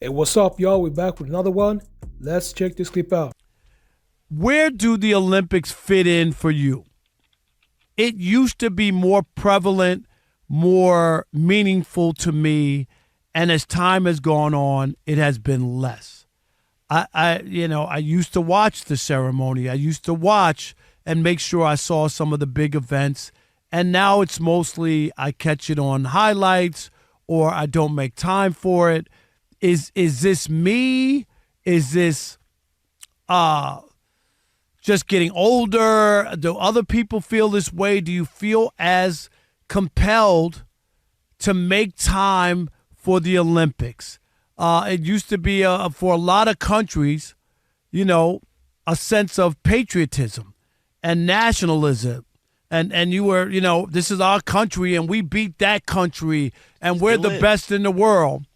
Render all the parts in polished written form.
Hey, what's up, y'all? We're back with another one. Let's check this clip out. Where do the Olympics fit in for you? It used to be more prevalent, more meaningful to me, and as time has gone on, it has been less. I used to watch the ceremony. I used to watch and make sure I saw some of the big events, and now it's mostly I catch it on highlights or I don't make time for it. Is this me? Is this just getting older? Do other people feel this way? Do you feel as compelled to make time for the Olympics? It used to be, for a lot of countries, a sense of patriotism and nationalism. And you were, this is our country and we beat that country and we're the best in the world.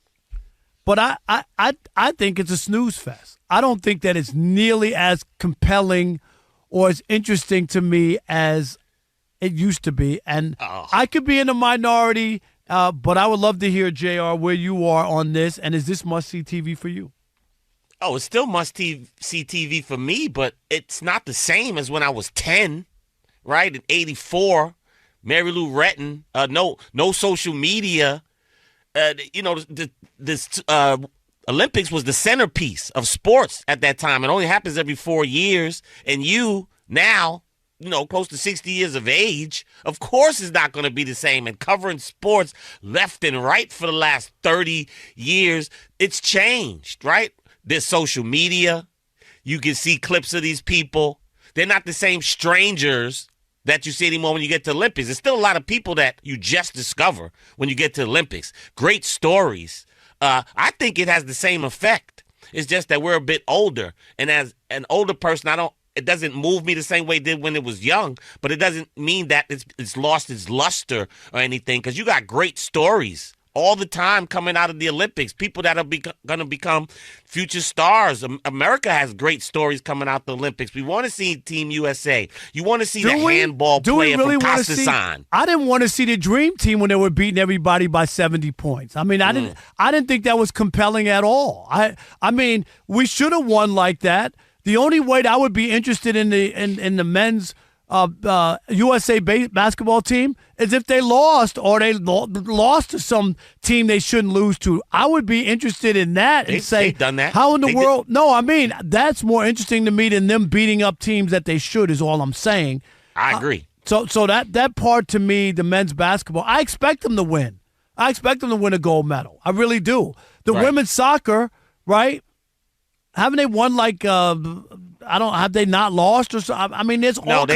But I think it's a snooze fest. I don't think that it's nearly as compelling or as interesting to me as it used to be. And I could be in the minority, but I would love to hear, JR, where you are on this. And is this must-see TV for you? Oh, it's still must-see TV for me, but it's not the same as when I was 10, right? In 84, Mary Lou Retton, no social media. This Olympics was the centerpiece of sports at that time. It only happens every 4 years. And you now, close to 60 years of age, of course it's not going to be the same. And covering sports left and right for the last 30 years, it's changed, right? There's social media. You can see clips of these people. They're not the same strangers that you see anymore when you get to Olympics. There's still a lot of people that you just discover when you get to Olympics. Great stories. I think it has the same effect. It's just that we're a bit older. And as an older person, it doesn't move me the same way it did when it was young, but it doesn't mean that it's lost its luster or anything, because you got great stories all the time coming out of the Olympics, people that are going to become future stars. America has great stories coming out the Olympics. We want to see Team USA. You want to see the handball player from Pakistan. I didn't want to see the Dream Team when they were beating everybody by 70 points. I mean, I didn't think that was compelling at all. I mean, we should have won like that. The only way that I would be interested in the men's USA basketball team is if they lost or they lost to some team they shouldn't lose to. I would be interested in that and say, they've done that. How in the world? No, I mean, that's more interesting to me than them beating up teams that they should, is all I'm saying. I agree. So that part to me, the men's basketball, I expect them to win. I expect them to win a gold medal. I really do. The women's soccer, right? Haven't they won have they not lost or something? I mean, there's all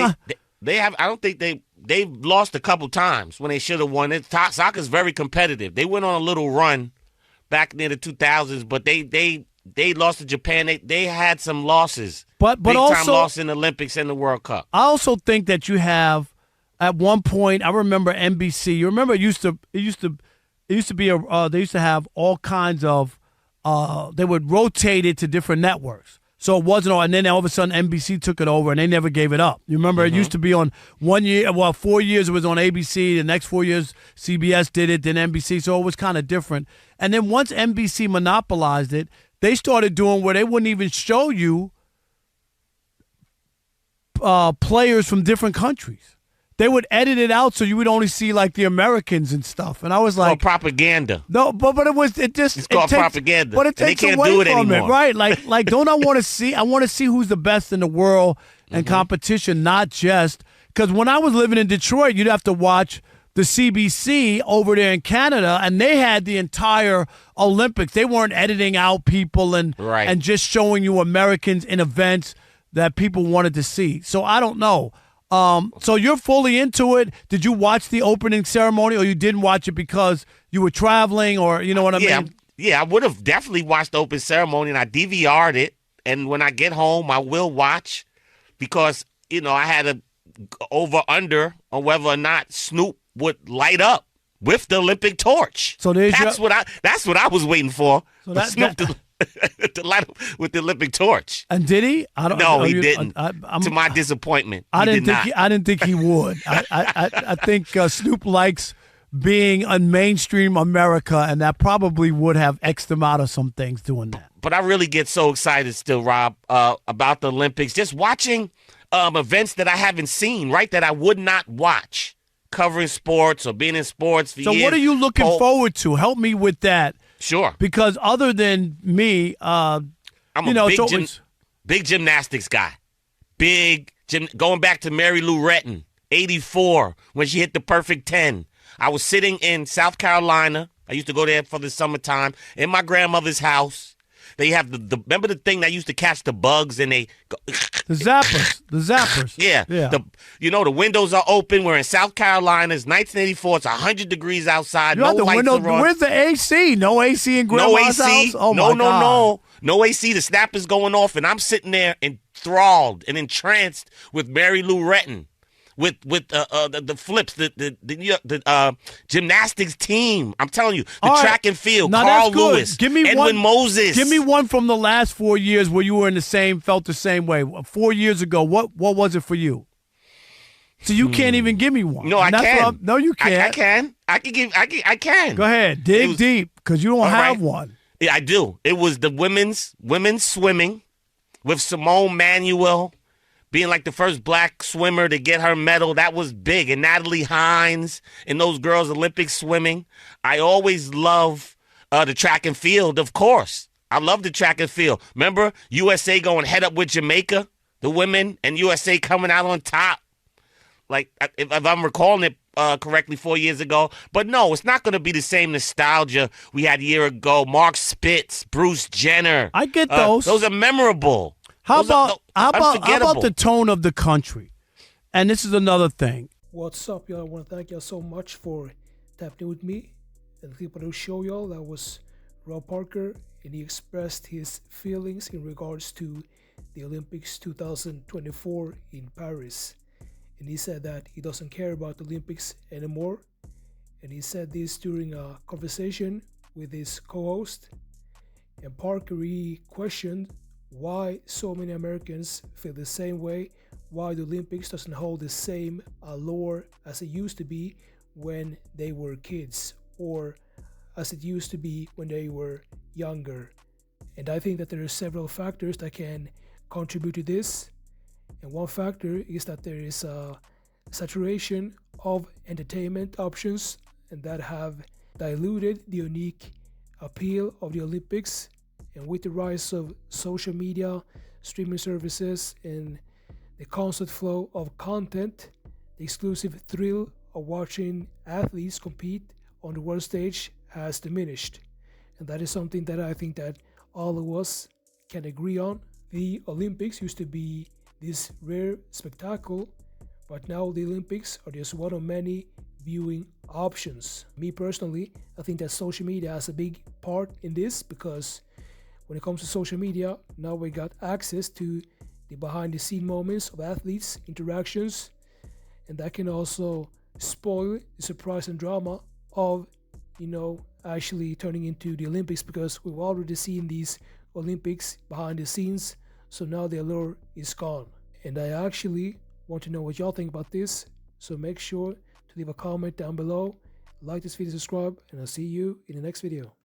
they have. I don't think they've lost a couple times when they should have won. Soccer's very competitive. They went on a little run back near the 2000s, but they lost to Japan. They had some losses, but big also time loss in the Olympics and the World Cup. I also think that you have at one point. I remember NBC. You remember it used to be they used to have all kinds of. They would rotate it to different networks. So it wasn't all, and then all of a sudden NBC took it over and they never gave it up. You remember It used to be on 4 years it was on ABC, the next 4 years CBS did it, then NBC, so it was kind of different. And then once NBC monopolized it, they started doing where they wouldn't even show you players from different countries. They would edit it out so you would only see like the Americans and stuff. And I was like, propaganda. No, but it's called propaganda. But it takes they can't away do it from anymore. it, right? Like don't I want to see? I want to see who's the best in the world and competition, not just because when I was living in Detroit, you'd have to watch the CBC over there in Canada, and they had the entire Olympics. They weren't editing out people and just showing you Americans in events that people wanted to see. So I don't know. So you're fully into it. Did you watch the opening ceremony, or you didn't watch it because you were traveling, or you know what I mean? Yeah, I would have definitely watched the open ceremony, and I DVR'd it. And when I get home, I will watch because, I had a over-under on whether or not Snoop would light up with the Olympic torch. So that's what I was waiting for. So Snoop to light up with the Olympic torch. And did he? No, he didn't. To my disappointment, I didn't think he would. I think Snoop likes being a mainstream America, and that probably would have X'd them out of some things doing that. But I really get so excited still, Rob, about the Olympics. Just watching events that I haven't seen, right, that I would not watch, covering sports or being in sports for So years. what are you looking forward to? Help me with that. Sure. Because other than me, I'm you a know, big gymnastics guy. Going back to Mary Lou Retton, 84, when she hit the perfect 10. I was sitting in South Carolina. I used to go there for the summertime in my grandmother's house. They have remember the thing that used to catch the bugs and they go, the zappers. Yeah. The windows are open. We're in South Carolina. It's 1984. It's 100 degrees outside. No lights are on. Where's the AC? No AC in grandma's house? Oh, my God. No AC. The snap is going off, and I'm sitting there enthralled and entranced with Mary Lou Retton. With the flips, the gymnastics team. I'm telling you, track and field. Now, Carl Lewis, Edwin Moses. Give me one from the last 4 years where you were felt the same way. 4 years ago, what was it for you? So you can't even give me one. No, I can. No, you can't. I can. I can. Go ahead, dig deep, because you don't have one. Yeah, I do. It was the women's swimming with Simone Manuel being like the first black swimmer to get her medal. That was big. And Natalie Hines and those girls Olympic swimming. I always love the track and field, of course. I love the track and field. Remember USA going head up with Jamaica, the women, and USA coming out on top. Like, if I'm recalling it correctly 4 years ago. But no, it's not going to be the same nostalgia we had a year ago. Mark Spitz, Bruce Jenner. I get those. Those are memorable. How about the tone of the country? And this is another thing. What's up, y'all? I want to thank y'all so much for tapping in with me. And the people who show y'all, that was Rob Parker, and he expressed his feelings in regards to the Olympics 2024 in Paris. And he said that he doesn't care about the Olympics anymore. And he said this during a conversation with his co-host. And Parker, he questioned why so many Americans feel the same way, why the Olympics doesn't hold the same allure as it used to be when they were kids, or as it used to be when they were younger. And I think that there are several factors that can contribute to this. And one factor is that there is a saturation of entertainment options, and that have diluted the unique appeal of the Olympics. And with the rise of social media, streaming services, and the constant flow of content, the exclusive thrill of watching athletes compete on the world stage has diminished. And that is something that I think that all of us can agree on. The Olympics used to be this rare spectacle, but now the Olympics are just one of many viewing options. Me personally, I think that social media has a big part in this, because when it comes to social media, now we got access to the behind-the-scene moments of athletes' interactions, and that can also spoil the surprise and drama of, actually turning into the Olympics, because we've already seen these Olympics behind the scenes, so now the allure is gone. And I actually want to know what y'all think about this, so make sure to leave a comment down below, like this video, subscribe, and I'll see you in the next video.